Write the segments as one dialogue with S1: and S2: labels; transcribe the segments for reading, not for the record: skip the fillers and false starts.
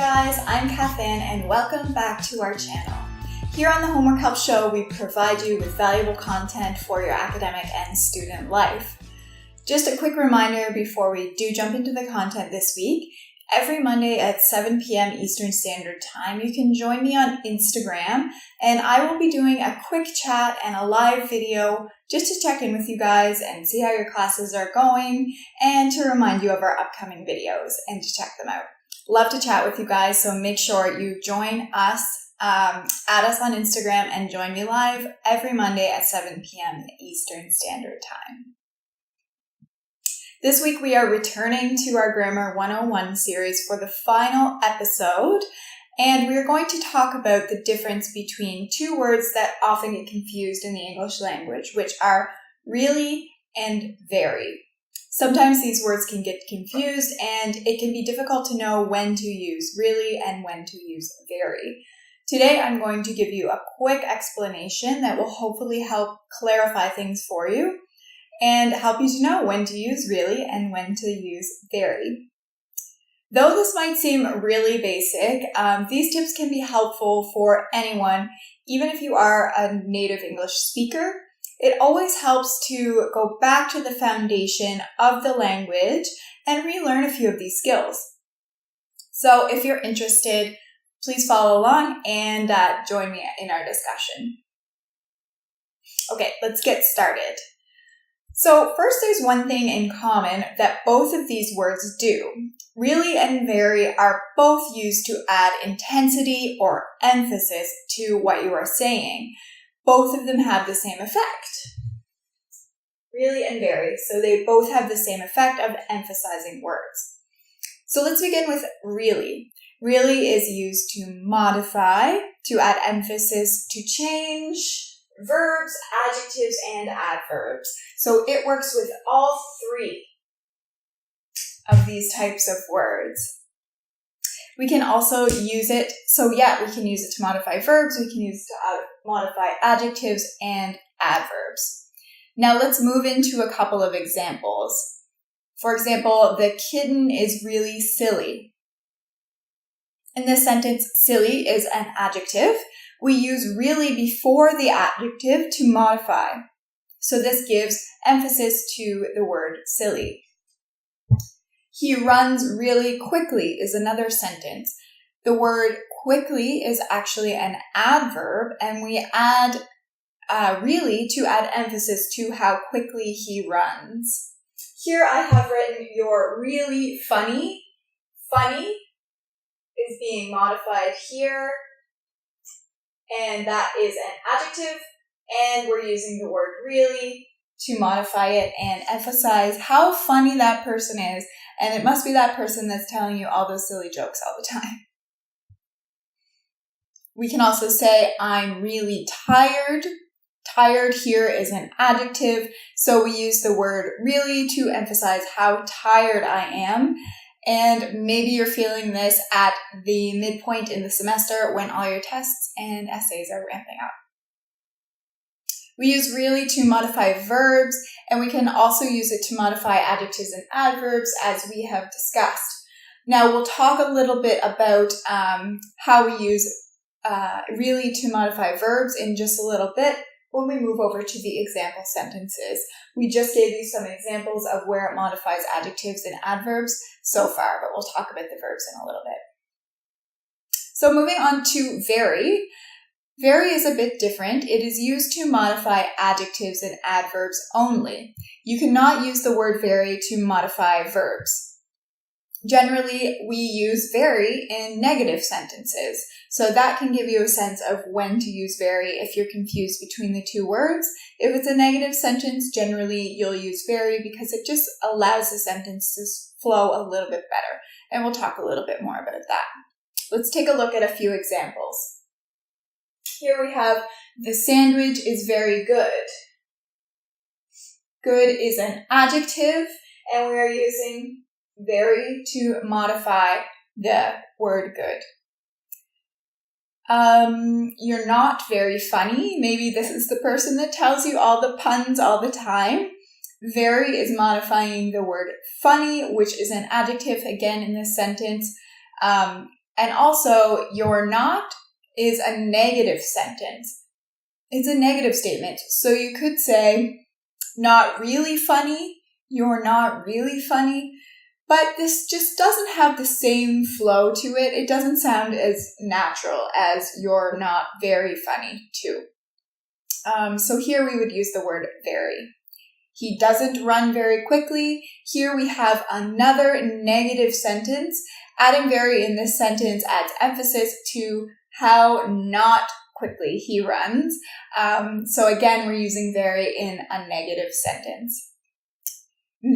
S1: guys, I'm Cath Anne and welcome back to our channel. Here on the Homework Help Show, we provide you with valuable content for your academic and student life. Just a quick reminder before we do jump into the content this week, every Monday at 7 p.m. Eastern Standard Time, you can join me on Instagram and I will be doing a quick chat and a live video just to check in with you guys and see how your classes are going and to remind you of our upcoming videos and to check them out. Love to chat with you guys, so make sure you join us, add us on Instagram and join me live every Monday at 7 p.m. Eastern Standard Time. This week we are returning to our Grammar 101 series for the final episode, and we are going to talk about the difference between two words that often get confused in the English language, which are really and very. Sometimes these words can get confused and it can be difficult to know when to use really and when to use very. Today I'm going to give you a quick explanation that will hopefully help clarify things for you and help you to know when to use really and when to use very. Though this might seem really basic, these tips can be helpful for anyone, even if you are a native English speaker. It always helps to go back to the foundation of the language and relearn a few of these skills. So if you're interested, please follow along and join me in our discussion. Okay, let's get started. So first, there's one thing in common that both of these words do. Really and very are both used to add intensity or emphasis to what you are saying. Both of them have the same effect. Really and very. So they both have the same effect of emphasizing words. So let's begin with really. Really is used to modify, to add emphasis, to change verbs, adjectives, and adverbs. So it works with all three of these types of words. We can also use it, we can use it to modify verbs, we can use it to modify adjectives and adverbs. Now let's move into a couple of examples. For example, the kitten is really silly. In this sentence, silly is an adjective. We use really before the adjective to modify. So this gives emphasis to the word silly. He runs really quickly is another sentence. The word quickly is actually an adverb, and we add really to add emphasis to how quickly he runs. Here I have written you're really funny. Funny is being modified here, and that is an adjective, and we're using the word really to modify it and emphasize how funny that person is, and it must be that person that's telling you all those silly jokes all the time. We can also say, I'm really tired. Tired here is an adjective, so we use the word really to emphasize how tired I am. And maybe you're feeling this at the midpoint in the semester when all your tests and essays are ramping up. We use really to modify verbs, and we can also use it to modify adjectives and adverbs as we have discussed. Now we'll talk a little bit about how we use really to modify verbs in just a little bit when we move over to the example sentences. We just gave you some examples of where it modifies adjectives and adverbs so far, but we'll talk about the verbs in a little bit. So moving on to very. Very is a bit different. It is used to modify adjectives and adverbs only. You cannot use the word very to modify verbs. Generally, we use very in negative sentences. So that can give you a sense of when to use very if you're confused between the two words. If it's a negative sentence, generally you'll use very because it just allows the sentence to flow a little bit better. And we'll talk a little bit more about that. Let's take a look at a few examples. Here we have, the sandwich is very good. Good is an adjective, and we are using very to modify the word good. You're not very funny. Maybe this is the person that tells you all the puns all the time. Very is modifying the word funny, which is an adjective again in this sentence. And also, you're not is a negative sentence. It's a negative statement. So you could say, not really funny, you're not really funny. But this just doesn't have the same flow to it. It doesn't sound as natural as you're not very funny too. So here we would use the word very. He doesn't run very quickly. Here we have another negative sentence. Adding very in this sentence adds emphasis to how not quickly he runs. So again, we're using very in a negative sentence.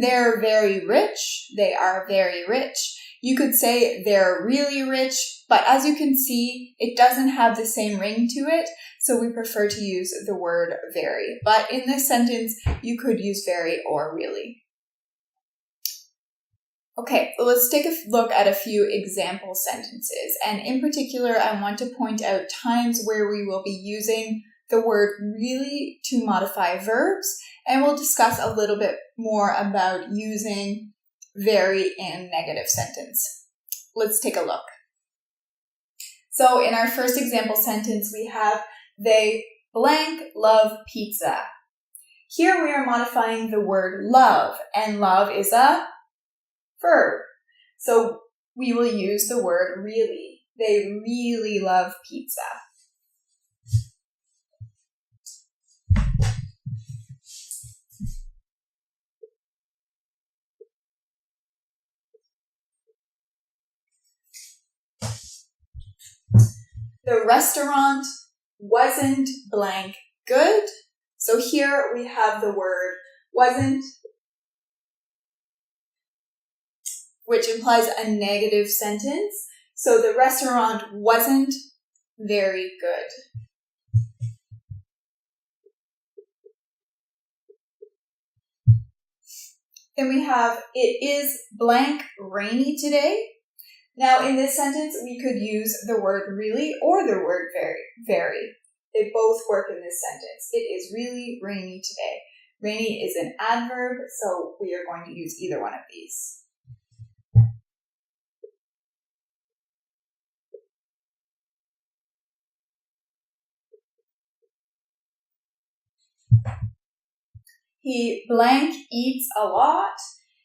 S1: They're very rich. They are very rich. You could say they're really rich, but as you can see, it doesn't have the same ring to it, so we prefer to use the word very. But in this sentence, you could use very or really. Okay, so let's take a look at a few example sentences. And in particular, I want to point out times where we will be using the word really to modify verbs, and we'll discuss a little bit more about using very in negative sentence. Let's take a look. So in our first example sentence, we have they blank love pizza. Here we are modifying the word love, and love is a verb. So we will use the word really. They really love pizza. The restaurant wasn't blank good. So here we have the word wasn't, which implies a negative sentence. So the restaurant wasn't very good. Then we have it is blank rainy today. Now, in this sentence, we could use the word really or the word very. They both work in this sentence. It is really rainy today. Rainy is an adverb, so we are going to use either one of these. He blank eats a lot.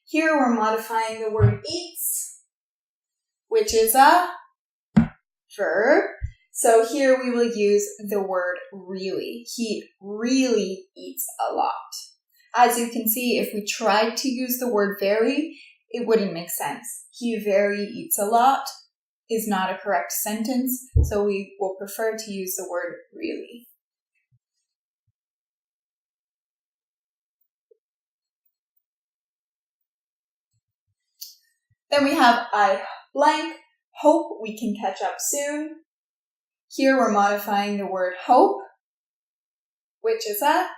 S1: Here we're modifying the word eats, which is a verb. So here we will use the word really. He really eats a lot. As you can see, if we tried to use the word very, it wouldn't make sense. He very eats a lot is not a correct sentence, so we will prefer to use the word really. Then we have I blank hope we can catch up soon. Here we're modifying the word hope, which is a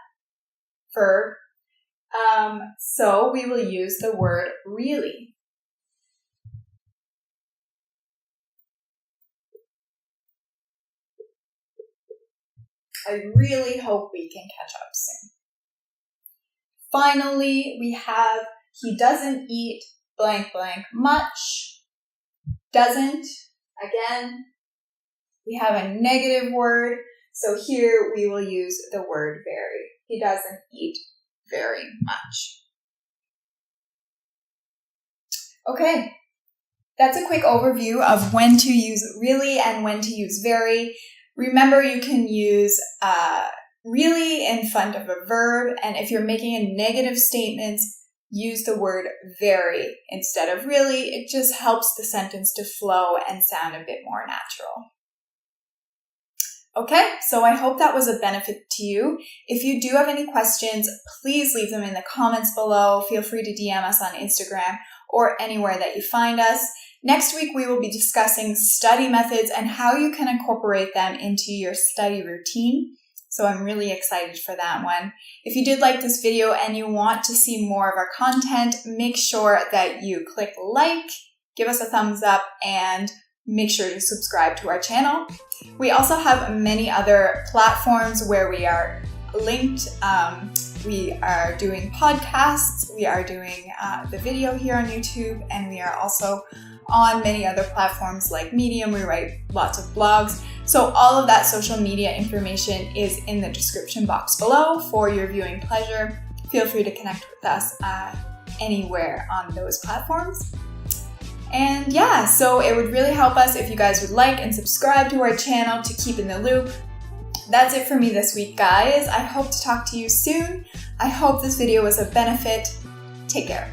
S1: verb. So we will use the word really. I really hope we can catch up soon. Finally, we have he doesn't eat blank blank much. Doesn't, again, we have a negative word, so here we will use the word very. He doesn't eat very much. Okay, that's a quick overview of when to use really and when to use very. Remember, you can use really in front of a verb, and if you're making a negative statement, use the word very instead of really. It just helps the sentence to flow and sound a bit more natural. Okay, so I hope that was a benefit to you. If you do have any questions, please leave them in the comments below. Feel free to DM us on Instagram or anywhere that you find us. Next week, we will be discussing study methods and how you can incorporate them into your study routine. So I'm really excited for that one. If you did like this video and you want to see more of our content, make sure that you click like, give us a thumbs up, and make sure to subscribe to our channel. We also have many other platforms where we are linked. We are doing podcasts, we are doing the video here on YouTube, and we are also on many other platforms like Medium. We write lots of blogs. So all of that social media information is in the description box below for your viewing pleasure. Feel free to connect with us anywhere on those platforms. And yeah, so it would really help us if you guys would like and subscribe to our channel to keep in the loop. That's it for me this week, guys. I hope to talk to you soon. I hope this video was of benefit. Take care.